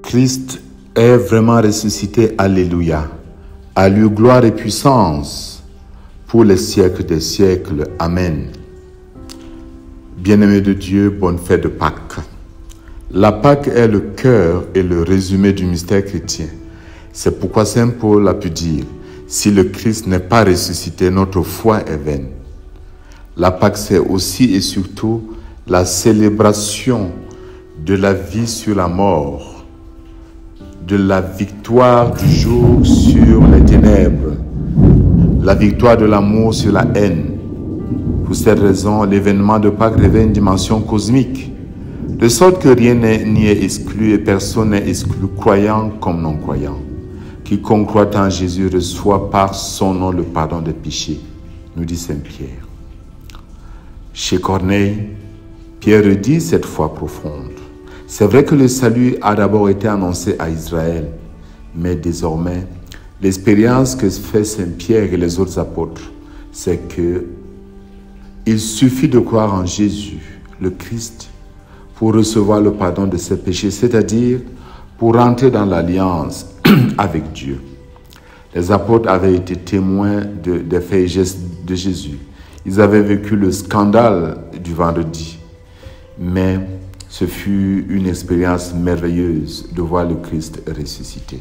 Christ est vraiment ressuscité, alléluia. À lui gloire et puissance pour les siècles des siècles. Amen. Bien-aimés de Dieu, bonne fête de Pâques. La Pâque est le cœur et le résumé du mystère chrétien. C'est pourquoi Saint Paul a pu dire, si le Christ n'est pas ressuscité, notre foi est vaine. La Pâque, c'est aussi et surtout la célébration de la vie sur la mort, de la victoire du jour sur les ténèbres, la victoire de l'amour sur la haine. Pour cette raison, l'événement de Pâques revêt une dimension cosmique, de sorte que rien n'y est exclu et personne n'est exclu, croyant comme non-croyant. Quiconque croit en Jésus reçoit par son nom le pardon des péchés, nous dit Saint Pierre. Chez Corneille, Pierre redit cette foi profonde. C'est vrai que le salut a d'abord été annoncé à Israël, mais désormais, l'expérience que fait Saint Pierre et les autres apôtres, c'est que il suffit de croire en Jésus, le Christ, pour recevoir le pardon de ses péchés, c'est-à-dire pour entrer dans l'alliance avec Dieu. Les apôtres avaient été témoins des faits et gestes de Jésus. Ils avaient vécu le scandale du vendredi, mais ce fut une expérience merveilleuse de voir le Christ ressuscité.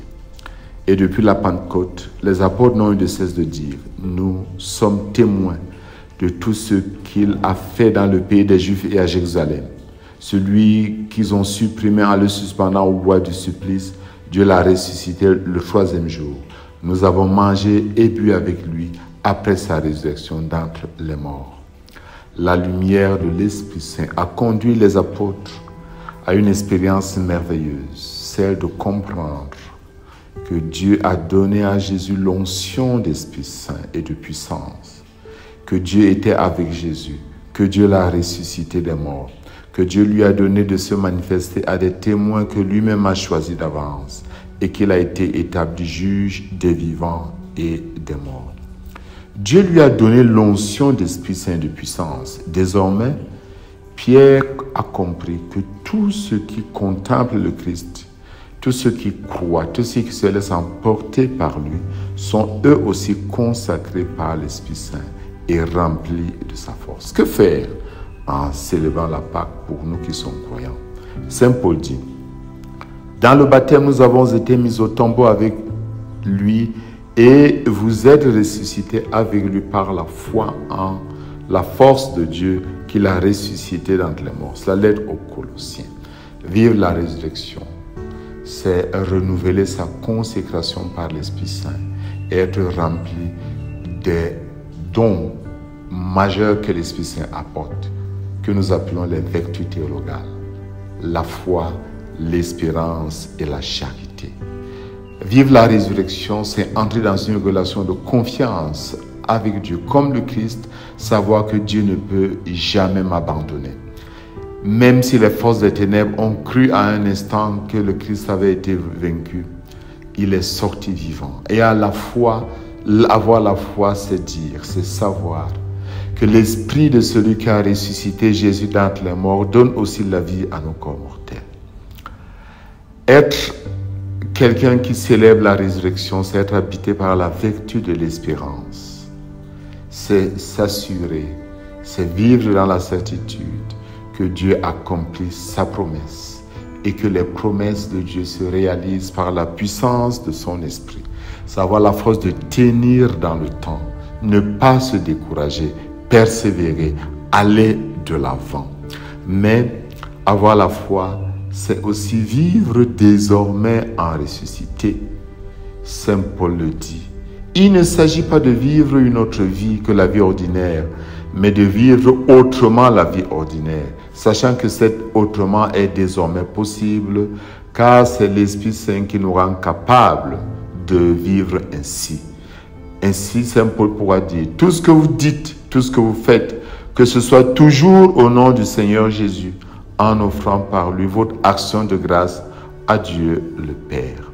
Et depuis la Pentecôte, les apôtres n'ont eu de cesse de dire, nous sommes témoins de tout ce qu'il a fait dans le pays des Juifs et à Jérusalem. Celui qu'ils ont supprimé en le suspendant au bois du supplice, Dieu l'a ressuscité le troisième jour. Nous avons mangé et bu avec lui après sa résurrection d'entre les morts. La lumière de l'Esprit Saint a conduit les apôtres à une expérience merveilleuse, celle de comprendre que Dieu a donné à Jésus l'onction d'Esprit Saint et de puissance, que Dieu était avec Jésus, que Dieu l'a ressuscité des morts, que Dieu lui a donné de se manifester à des témoins que lui-même a choisis d'avance et qu'il a été établi juge des vivants et des morts. Dieu lui a donné l'onction d'Esprit Saint de puissance. Désormais, Pierre a compris que tous ceux qui contemplent le Christ, tous ceux qui croient, tous ceux qui se laissent emporter par lui, sont eux aussi consacrés par l'Esprit Saint et remplis de sa force. Que faire en célébrant la Pâque pour nous qui sommes croyants? Saint Paul dit, dans le baptême, nous avons été mis au tombeau avec lui et vous êtes ressuscités avec lui par la foi en la force de Dieu qui l'a ressuscité d'entre les morts. C'est la lettre aux Colossiens. Vivre la résurrection, c'est renouveler sa consécration par l'Esprit Saint et être rempli des dons majeurs que l'Esprit Saint apporte, que nous appelons les vertus théologales, la foi, l'espérance et la charité. Vivre la résurrection, c'est entrer dans une relation de confiance avec Dieu, comme le Christ, savoir que Dieu ne peut jamais m'abandonner. Même si les forces des ténèbres ont cru à un instant que le Christ avait été vaincu, il est sorti vivant. Et à la fois, avoir la foi, c'est dire, c'est savoir que l'esprit de celui qui a ressuscité Jésus d'entre les morts donne aussi la vie à nos corps mortels. Être quelqu'un qui célèbre la résurrection, c'est être habité par la vertu de l'espérance. C'est s'assurer, c'est vivre dans la certitude que Dieu accomplit sa promesse et que les promesses de Dieu se réalisent par la puissance de son esprit. C'est avoir la force de tenir dans le temps, ne pas se décourager, persévérer, aller de l'avant. Mais avoir la foi, c'est aussi vivre désormais en ressuscité. Saint Paul le dit. Il ne s'agit pas de vivre une autre vie que la vie ordinaire, mais de vivre autrement la vie ordinaire, sachant que cet autrement est désormais possible, car c'est l'Esprit Saint qui nous rend capables de vivre ainsi. Ainsi, Saint Paul pourra dire, tout ce que vous dites, tout ce que vous faites, que ce soit toujours au nom du Seigneur Jésus, en offrant par lui votre action de grâce à Dieu le Père.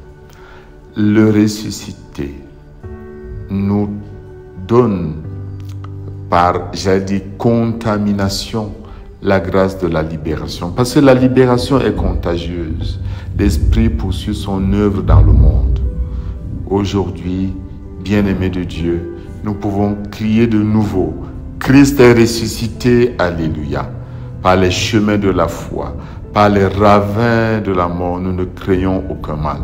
Le ressuscité nous donne par, j'allais dire, contamination, la grâce de la libération. Parce que la libération est contagieuse. L'Esprit poursuit son œuvre dans le monde. Aujourd'hui, bien-aimés de Dieu, nous pouvons crier de nouveau, Christ est ressuscité, alléluia. Par les chemins de la foi, par les ravins de la mort, nous ne craignons aucun mal.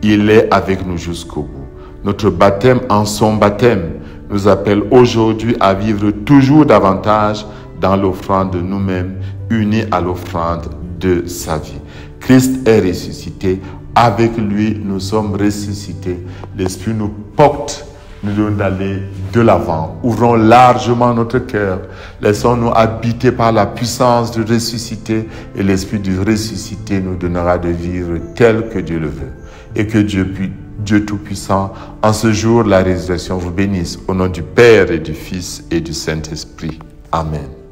Il est avec nous jusqu'au bout. Notre baptême en son baptême nous appelle aujourd'hui à vivre toujours davantage dans l'offrande de nous-mêmes, unis à l'offrande de sa vie. Christ est ressuscité. Avec lui, nous sommes ressuscités. L'Esprit nous porte, nous donne d'aller de l'avant. Ouvrons largement notre cœur. Laissons-nous habiter par la puissance du ressuscité. Et l'Esprit du ressuscité nous donnera de vivre tel que Dieu le veut. Et que Dieu Tout-Puissant, en ce jour, la résurrection vous bénisse. Au nom du Père et du Fils et du Saint-Esprit. Amen.